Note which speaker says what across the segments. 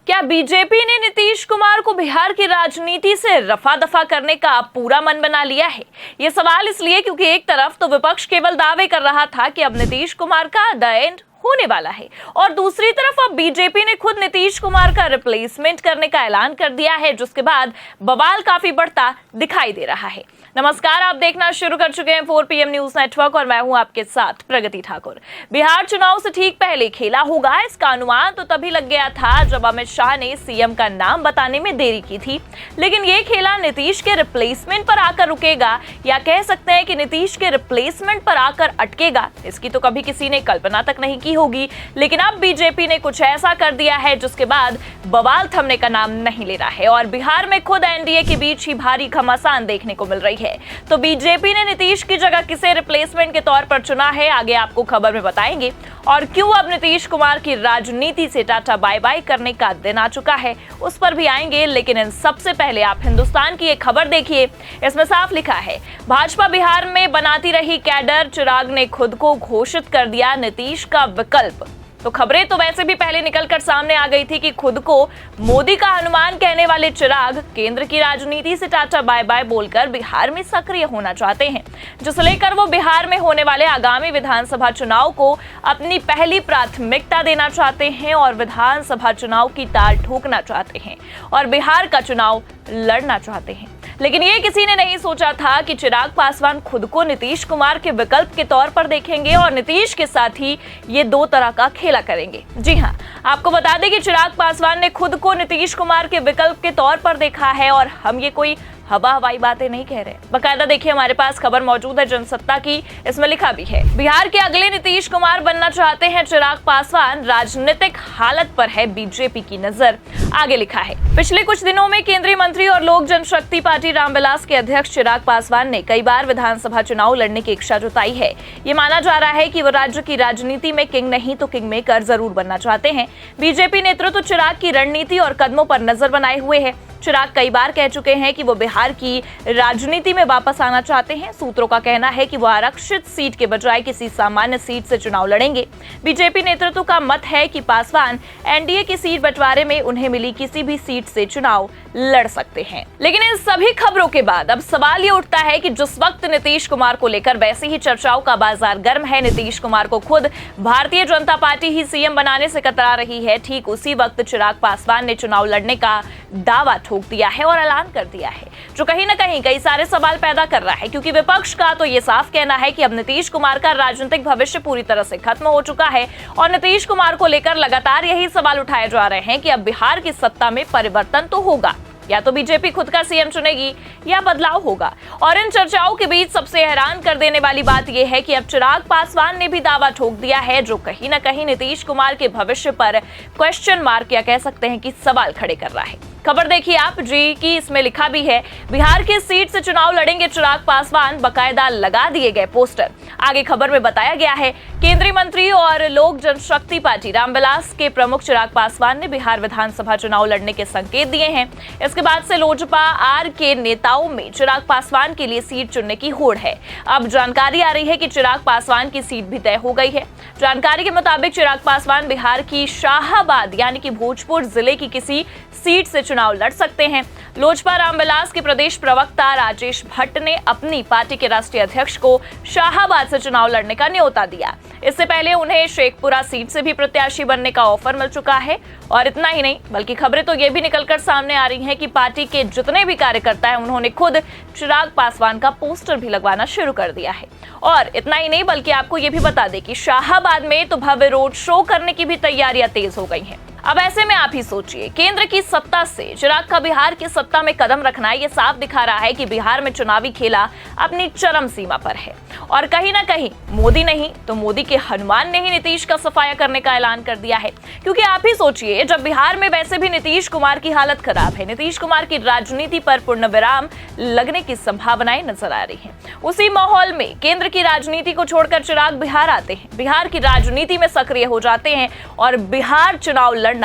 Speaker 1: क्या बीजेपी ने नीतीश कुमार को बिहार की राजनीति से रफा दफा करने का पूरा मन बना लिया है? ये सवाल इसलिए क्योंकि एक तरफ तो विपक्ष केवल दावे कर रहा था कि अब नीतीश कुमार का द एंड होने वाला है और दूसरी तरफ अब बीजेपी ने खुद नीतीश कुमार का रिप्लेसमेंट करने का ऐलान कर दिया है, जिसके बाद बवाल काफी बढ़ता दिखाई दे रहा है। नमस्कार, आप देखना शुरू कर चुके हैं 4 PM न्यूज नेटवर्क और मैं हूं आपके साथ प्रगति ठाकुर। बिहार चुनाव से ठीक पहले खेला होगा, इसका अनुमान तो तभी लग गया था जब अमित शाह ने सीएम का नाम बताने में देरी की थी, लेकिन ये खेला नीतीश के रिप्लेसमेंट पर आकर रुकेगा या कह सकते हैं कि नीतीश के रिप्लेसमेंट पर आकर अटकेगा, इसकी तो कभी किसी ने कल्पना तक नहीं की होगी। लेकिन अब बीजेपी ने कुछ ऐसा कर दिया है जिसके बाद बवाल थमने का नाम नहीं ले रहा है और बिहार में खुद एनडीए के बीच ही भारी घमासान देखने को मिल रही है। तो बीजेपी ने नीतीश की जगह किसे रिप्लेसमेंट के तौर पर चुना है, आगे आपको खबर में बताएंगे। और क्यों अब नीतीश कुमार की राजनीति से टाटा बाय बाय करने का दिन आ चुका है, उस पर भी आएंगे। लेकिन इन सबसे पहले आप हिंदुस्तान की एक खबर देखिए, इसमें साफ लिखा है भाजपा बिहार में बनाती रही कैडर, चिराग ने खुद को घोषित कर दिया नीतीश का विकल्प। तो खबरें तो वैसे भी पहले निकलकर सामने आ गई थी कि खुद को मोदी का हनुमान कहने वाले चिराग केंद्र की राजनीति से टाटा बाय बाय बोलकर बिहार में सक्रिय होना चाहते हैं, जिसे लेकर वो बिहार में होने वाले आगामी विधानसभा चुनाव को अपनी पहली प्राथमिकता देना चाहते हैं और विधानसभा चुनाव की ताल ठोकना चाहते हैं और बिहार का चुनाव लड़ना चाहते हैं। लेकिन ये किसी ने नहीं सोचा था कि चिराग पासवान खुद को नीतीश कुमार के विकल्प के तौर पर देखेंगे और नीतीश के साथ ही ये दो तरह का खेला करेंगे। जी हां, आपको बता दें कि चिराग पासवान ने खुद को नीतीश कुमार के विकल्प के तौर पर देखा है और हम ये कोई हवा हवाई बातें नहीं कह रहे। बकायदा देखिए, हमारे पास खबर मौजूद है जनसत्ता की, इसमें लिखा भी है बिहार के अगले नीतीश कुमार बनना चाहते हैं चिराग पासवान, राजनीतिक हालत पर है बीजेपी की नजर। आगे लिखा है पिछले कुछ दिनों में केंद्रीय मंत्री और लोक जनशक्ति पार्टी रामविलास के अध्यक्ष चिराग पासवान ने कई बार विधानसभा चुनाव लड़ने की इच्छा जताई है। ये माना जा रहा है कि वो राज्य की राजनीति में किंग नहीं तो किंग मेकर जरूर बनना चाहते हैं। बीजेपी नेतृत्व चिराग की रणनीति और कदमों पर नजर बनाए हुए है। चिराग कई बार कह चुके हैं कि वो बिहार की राजनीति में वापस आना चाहते हैं। सूत्रों का कहना है कि वो आरक्षित सीट के बजाय किसी सामान्य सीट से चुनाव लड़ेंगे। बीजेपी नेतृत्व का मत है कि पासवान एनडीए की सीट बंटवारे में उन्हें मिली किसी भी सीट से चुनाव लड़ सकते हैं। लेकिन इन सभी खबरों के बाद अब सवाल ये उठता है कि जिस वक्त नीतीश कुमार को लेकर वैसे ही चर्चाओं का बाजार गर्म है, नीतीश कुमार को खुद भारतीय जनता पार्टी ही सीएम बनाने से कतरा रही है, ठीक उसी वक्त चिराग पासवान ने चुनाव लड़ने का दावा ठोक दिया है और ऐलान कर दिया है, जो कहीं ना कहीं कई सारे सवाल पैदा कर रहा है। क्योंकि विपक्ष का तो ये साफ कहना है कि अब नीतीश कुमार का राजनीतिक भविष्य पूरी तरह से खत्म हो चुका है और नीतीश कुमार को लेकर लगातार यही सवाल उठाए जा रहे हैं कि अब बिहार की सत्ता में परिवर्तन तो होगा, या तो बीजेपी खुद का सीएम चुनेगी या बदलाव होगा। और इन चर्चाओं के बीच सबसे हैरान कर देने वाली बात यह है कि अब चिराग पासवान ने भी दावा ठोक दिया है, जो कहीं ना कहीं नीतीश कुमार के भविष्य पर क्वेश्चन मार्क या कह सकते हैं कि सवाल खड़े कर रहा है। खबर देखिए आप जी की, इसमें लिखा भी है बिहार की सीट से चुनाव लड़ेंगे चिराग पासवान, बकायदा लगा दिए गए पोस्टर। आगे खबर में बताया गया है केंद्रीय मंत्री और लोक जनशक्ति पार्टी रामविलास के प्रमुख चिराग पासवान ने बिहार विधानसभा चुनाव लड़ने के संकेत दिए हैं। इसके बाद से लोजपा आर के नेताओं में चिराग पासवान के लिए सीट चुनने की होड़ है। अब जानकारी आ रही है कि चिराग पासवान की सीट भी तय हो गई है। जानकारी के मुताबिक चिराग पासवान बिहार की शाहाबाद यानी कि भोजपुर जिले की किसी सीट से चुनाव लड़ सकते हैं। लोजपा रामविलास के प्रदेश प्रवक्ता राजेश भट्ट ने अपनी पार्टी के राष्ट्रीय अध्यक्ष को शाहाबाद से चुनाव लड़ने का न्योता दिया। इससे पहले उन्हें शेखपुरा सीट से भी प्रत्याशी बनने का ऑफर मिल चुका है। और इतना ही नहीं, बल्कि खबरें तो ये भी निकलकर सामने आ रही हैं कि पार्टी के जितने भी कार्यकर्ता हैं, उन्होंने खुद चिराग पासवान का पोस्टर भी लगवाना शुरू कर दिया है। और इतना ही नहीं, बल्कि आपको ये भी बता दें कि शाहाबाद में तो भव्य रोड शो करने की भी तैयारियां तेज हो गई हैं। अब ऐसे में आप ही सोचिए, केंद्र की सत्ता से चिराग का बिहार की सत्ता में कदम रखना ये साफ दिखा रहा है कि बिहार में चुनावी खेला अपनी चरम सीमा पर है। और कहीं ना कहीं मोदी नहीं तो मोदी के हनुमान ने ही नीतीश का सफाया करने का ऐलान कर दिया है। क्योंकि आप ही सोचिए, जब बिहार में वैसे भी नीतीश कुमार की हालत खराब है, नीतीश कुमार की राजनीति पर पूर्ण विराम लगने की संभावनाएं नजर आ रही हैं, उसी माहौल में केंद्र की राजनीति को छोड़कर चिराग बिहार आते हैं, बिहार की राजनीति में सक्रिय हो जाते हैं और बिहार चुनाव लड़ना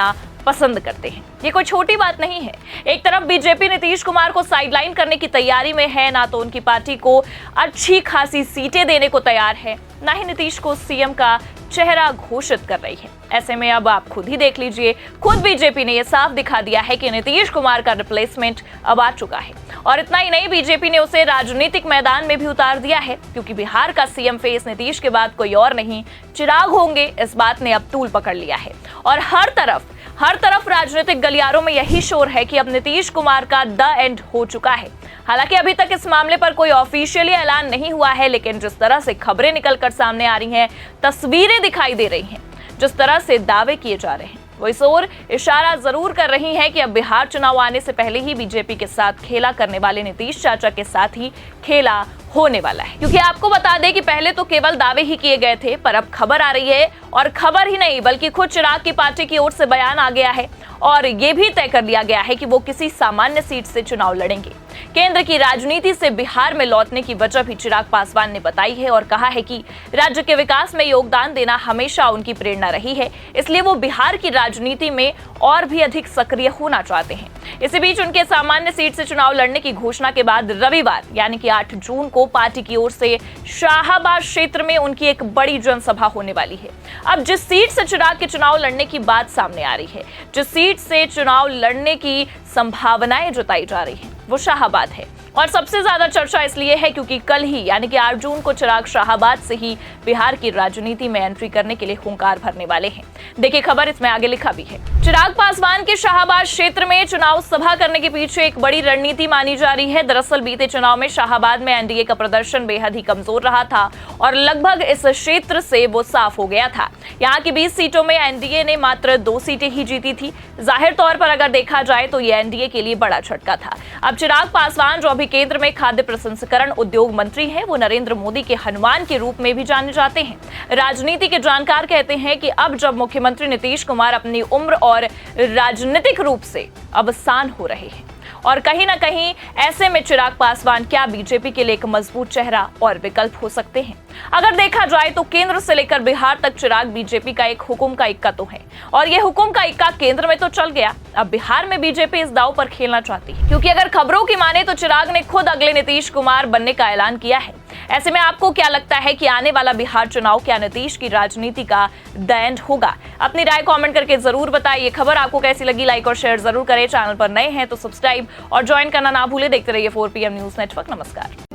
Speaker 1: पसंद करते हैं। ये कोई छोटी बात नहीं है। एक तरफ बीजेपी नीतीश कुमार को साइडलाइन करने की तैयारी में है, ना तो उनकी पार्टी को अच्छी खासी सीटें देने को तैयार है, ना ही नीतीश को सीएम का चेहरा घोषित कर रही है। ऐसे में अब आप खुद ही देख लीजिए, खुद बीजेपी ने यह साफ दिखा दिया है कि नीतीश कुमार का रिप्लेसमेंट अब आ चुका है। और इतना ही नहीं, बीजेपी ने उसे राजनीतिक मैदान में भी उतार दिया है, क्योंकि बिहार का सीएम फेस नीतीश के बाद कोई और नहीं, चिराग होंगे। इस बात ने अब तूल पकड़ लिया है और हर तरफ राजनीतिक गलियारों में यही शोर है कि अब नीतीश कुमार का द एंड हो चुका है। हालांकि अभी तक इस मामले पर कोई ऑफिशियली ऐलान नहीं हुआ है, लेकिन जिस तरह से खबरें निकलकर सामने आ रही हैं, तस्वीरें दिखाई दे रही हैं, जिस तरह से दावे किए जा रहे हैं, वो इस ओर इशारा जरूर कर रही है कि अब बिहार चुनाव आने से पहले ही बीजेपी के साथ खेला करने वाले नीतीश चाचा के साथ ही खेला होने वाला है। क्योंकि आपको बता दें कि पहले तो केवल दावे ही किए गए थे, पर अब खबर आ रही है, और खबर ही नहीं बल्कि खुद चिराग की पार्टी की ओर से बयान आ गया है और ये भी तय कर लिया गया है कि वो किसी सामान्य सीट से चुनाव लड़ेंगे। केंद्र की राजनीति से बिहार में लौटने की वजह भी चिराग पासवान ने बताई है और कहा है कि राज्य के विकास में योगदान देना हमेशा उनकी प्रेरणा रही है, इसलिए वो बिहार की राजनीति में और भी अधिक सक्रिय होना चाहते हैं। इसी बीच उनके सामान्य सीट से चुनाव लड़ने की घोषणा के बाद रविवार यानी कि 8 जून को पार्टी की ओर से शाहाबाद क्षेत्र में उनकी एक बड़ी जनसभा होने वाली है। अब जिस सीट से चिराग के चुनाव लड़ने की बात सामने आ रही है, जिस सीट से चुनाव लड़ने की संभावनाएं जताई जा रही हैं, वो शाहाबाद है। और सबसे ज्यादा चर्चा इसलिए है क्योंकि कल ही यानी कि 8 जून को चिराग शाहाबाद से ही बिहार की राजनीति में एंट्री करने के लिए हुंकार भरने वाले हैं। देखिए खबर, इसमें आगे लिखा भी है। चिराग पासवान के शाहाबाद क्षेत्र में चुनाव सभा करने के पीछे एक बड़ी रणनीति मानी जा रही है। दरअसल बीते चुनाव में शाहाबाद में एनडीए का प्रदर्शन बेहद ही कमजोर रहा था और लगभग इस क्षेत्र से वो साफ हो गया था। यहाँ की 20 सीटों में एनडीए ने मात्र 2 सीटें ही जीती थी। जाहिर तौर पर अगर देखा जाए तो ये एनडीए के लिए बड़ा झटका था। अब चिराग पासवान जो अभी केंद्र में खाद्य प्रसंस्करण उद्योग मंत्री हैं, वो नरेंद्र मोदी के हनुमान के रूप में भी जाने जाते हैं। राजनीति के जानकार कहते हैं कि अब जब मुख्यमंत्री नीतीश कुमार अपनी उम्र और राजनीतिक रूप से अवसान हो रहे हैं और कहीं ना कहीं ऐसे में चिराग पासवान क्या बीजेपी के लिए एक मजबूत चेहरा और विकल्प हो सकते हैं। अगर देखा जाए तो केंद्र से लेकर बिहार तक चिराग बीजेपी का एक हुकुम का इक्का तो है और ये हुकुम का इक्का केंद्र में तो चल गया, अब बिहार में बीजेपी इस दांव पर खेलना चाहती है, क्योंकि अगर खबरों की माने तो चिराग ने खुद अगले नीतीश कुमार बनने का ऐलान किया है। ऐसे में आपको क्या लगता है कि आने वाला बिहार चुनाव क्या नीतीश की राजनीति का द एंड होगा? अपनी राय कमेंट करके जरूर बताइए। खबर आपको कैसी लगी, लाइक और शेयर जरूर करें। चैनल पर नए हैं तो सब्सक्राइब और ज्वाइन करना ना भूले। देखते रहिए 4PM न्यूज नेटवर्क। नमस्कार।